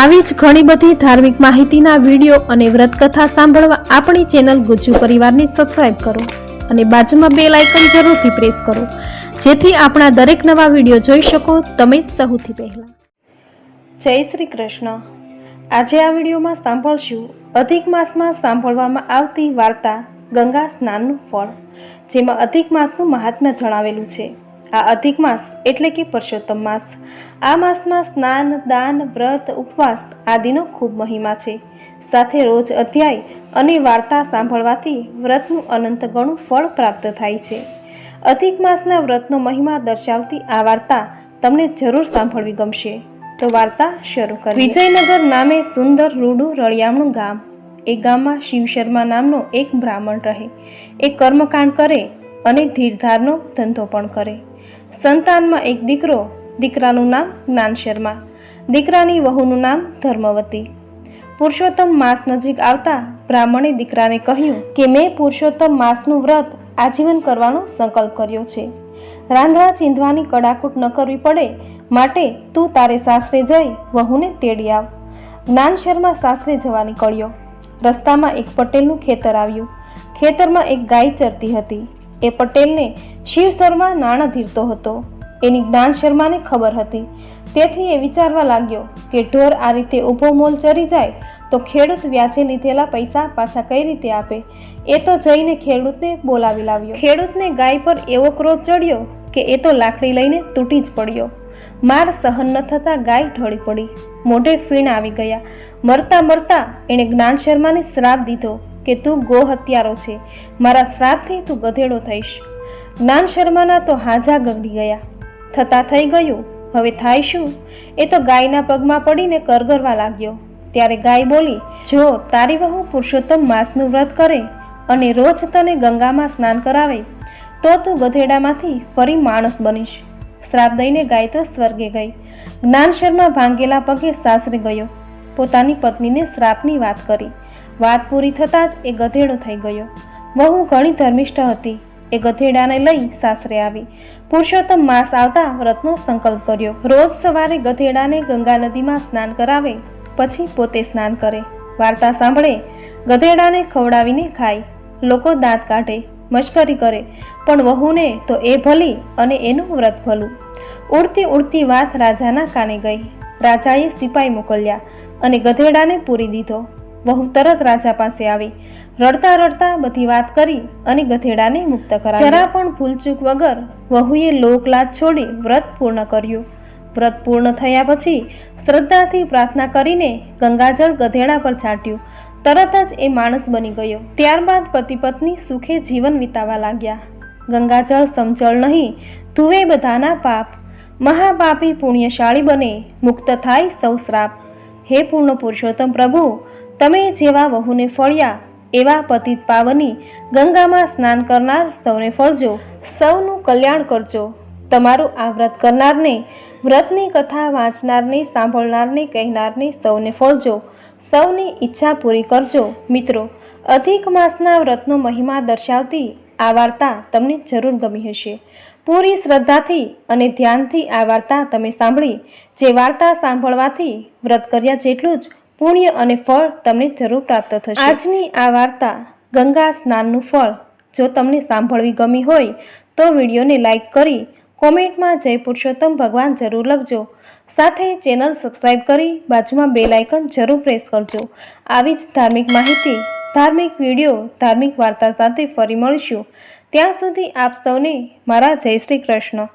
આવી જ ઘણી બધી ધાર્મિક માહિતીના વિડીયો અને વ્રત કથા સાંભળવા આપણી ચેનલ ગુજ્જુ પરિવારની સબસ્ક્રાઇબ કરો અને બાજુમાં બેલ આઇકન જરૂરથી પ્રેસ કરો, જેથી આપણા દરેક નવા વિડીયો જોઈ શકો તમે સૌથી પહેલા। જય શ્રી કૃષ્ણ। આજે આ વિડીયોમાં સાંભળશું અધિક માસમાં સાંભળવામાં આવતી વાર્તા ગંગા સ્નાનનું ફળ, જેમાં અધિક માસનું મહાત્મ્ય જણાવેલું છે। આ અધિક માસ એટલે કે પુરુષોત્તમ માસ। આ માસમાં સ્નાન, દાન, વ્રત, ઉપવાસ આદિનો ખૂબ મહિમા છે। સાથે રોજ અધ્યાય અને વાર્તા સાંભળવાથી વ્રતનું અનંત ગણું ફળ પ્રાપ્ત થાય છે। અધિક માસના વ્રતનો મહિમા દર્શાવતી આ વાર્તા તમને જરૂર સાંભળવી ગમશે। તો વાર્તા શરૂ કરીએ। વિજયનગર નામે સુંદર રૂડું રળિયામણું ગામ। એ ગામમાં શિવ શર્મા નામનો એક બ્રાહ્મણ રહે। એ કર્મકાંડ કરે અને ધીરધારનો ધંધો પણ કરે। સંતાનમાં એક દીકરો, દીકરાનું નામ જ્ઞાન શર્મા, દીકરાની વહુનું નામ ધર્મવતી। પુરુષોત્તમ માસ નજીક આવતા બ્રાહ્મણે દીકરાને કહ્યું કે મેં પુરુષોત્તમ માસનું વ્રત આજીવન કરવાનો સંકલ્પ કર્યો છે। રાંધવા ચીંધવાની કડાકૂટ ન કરવી પડે માટે તું તારે સાસરે જઈ વહુને તેડી આવ। જ્ઞાન શર્મા સાસરે જવા નીકળ્યો। રસ્તામાં એક પટેલનું ખેતર આવ્યું। ખેતરમાં એક ગાય ચરતી હતી। એ પટેલને શિવ શર્મા નાણાં ધીરતો હતો, એની જ્ઞાન શર્માને ખબર હતી। તેથી એ વિચારવા લાગ્યો કે ઢોર આ રીતે ઊભો મોલ ચરી જાય તો ખેડૂત વ્યાજે લીધેલા પૈસા પાછા કઈ રીતે આપે। એ તો જઈને ખેડૂતને બોલાવી લાવ્યો। ખેડૂતને ગાય પર એવો ક્રોધ ચડ્યો કે એ તો લાકડી લઈને તૂટી જ પડ્યો। માર સહન ન થતાં ગાય ઢળી પડી, મોઢે ફીણ આવી ગયા। મરતા મરતા એણે જ્ઞાન શર્માને શ્રાપ દીધો કે તું ગો હત્યારો છે, મારા શ્રાપથી તું ગધેડો થઈશ। જ્ઞાન શર્માના તો હાજા ગગડી ગયા। થતાં થઈ ગયું, હવે થાય શું? એ તો ગાયના પગમાં પડીને કરગરવા લાગ્યો। ત્યારે ગાય બોલી, જો તારી વહુ પુરુષોત્તમ માસનું વ્રત કરે અને રોજ તને ગંગામાં સ્નાન કરાવે તો તું ગધેડામાંથી ફરી માણસ બનીશ। શ્રાપ દઈને ગાય તો સ્વર્ગે ગઈ। જ્ઞાન શર્મા ભાંગેલા પગે સાસરે ગયો, પોતાની પત્નીને શ્રાપની વાત કરી। વાત પૂરી થતાં જ એ ગધેડો થઈ ગયો। વહુ ઘણી ધર્મિષ્ઠ હતી, એ ગધેડાને લઈ સાસરે આવી। પુરુષોત્તમ માસ આવતા વ્રતનો સંકલ્પ કર્યો। રોજ સવારે ગધેડાને ગંગા નદીમાં સ્નાન કરાવે, પછી પોતે સ્નાન કરે, વાર્તા સાંભળે, ગધેડાને ખવડાવીને ખાય, લોકો દાંત કાઢે, મશ્કરી કરે, પણ વહુને તો એ ભલી અને એનું વ્રત ભલું। ઉડતી ઉડતી વાત રાજાના કાને ગઈ। રાજાએ સિપાઈ મોકલ્યા અને ગધેડાને પૂરી દીધો। વહુ તરત રાજા પાસે આવી, રડતા રડતા બધી વાત કરી અને ગધેડાને મુક્ત કરાવ્યો। જરા પણ ભૂલચૂક વગર વહુએ લોકલાજ છોડી વ્રત પૂર્ણ કર્યું। વ્રત પૂર્ણ થયા પછી શ્રદ્ધાથી પ્રાર્થના કરીને ગંગાજળ ગધેડા પર છાંટ્યું, તરત જ એ માણસ બની ગયો। ત્યારબાદ પતિ પત્ની સુખે જીવન વિતાવા લાગ્યા। ગંગાજળ સમજળ નહીં, ધુવે બધાના પાપ, મહાપાપી પુણ્યશાળી બને, મુક્ત થાય સૌ શ્રાપ। હે પૂર્ણ પુરુષોત્તમ પ્રભુ, તમે જેવા વહુને ફળ્યા એવા પતિત પાવની ગંગામાં સ્નાન કરનાર સૌને ફળજો, સૌનું કલ્યાણ કરજો। તમારું આ વ્રત કરનારને, વ્રતની કથા વાંચનારને, સાંભળનારને, કહેનારને સૌને ફળજો, સૌની ઈચ્છા પૂરી કરજો। મિત્રો, અધિક માસના વ્રતનો મહિમા દર્શાવતી આ વાર્તા તમને જરૂર ગમી હશે। પૂરી શ્રદ્ધાથી અને ધ્યાનથી આ વાર્તા તમે સાંભળી, જે વાર્તા સાંભળવાથી વ્રત કર્યા જેટલું જ પુણ્ય અને ફળ તમને જરૂર પ્રાપ્ત થશે। આજની આ વાર્તા ગંગા સ્નાનનું ફળ જો તમને સાંભળવી ગમી હોય તો વિડીયોને લાઈક કરી કોમેન્ટમાં જય પુરુષોત્તમ ભગવાન જરૂર લખજો। સાથે ચેનલ સબસ્ક્રાઈબ કરી બાજુમાં બેલ આઇકન જરૂર પ્રેસ કરજો। આવી જ ધાર્મિક માહિતી, ધાર્મિક વિડીયો, ધાર્મિક વાર્તા સાથે ફરી મળીશું। ત્યાં સુધી આપ સૌને મારા જય શ્રી કૃષ્ણ।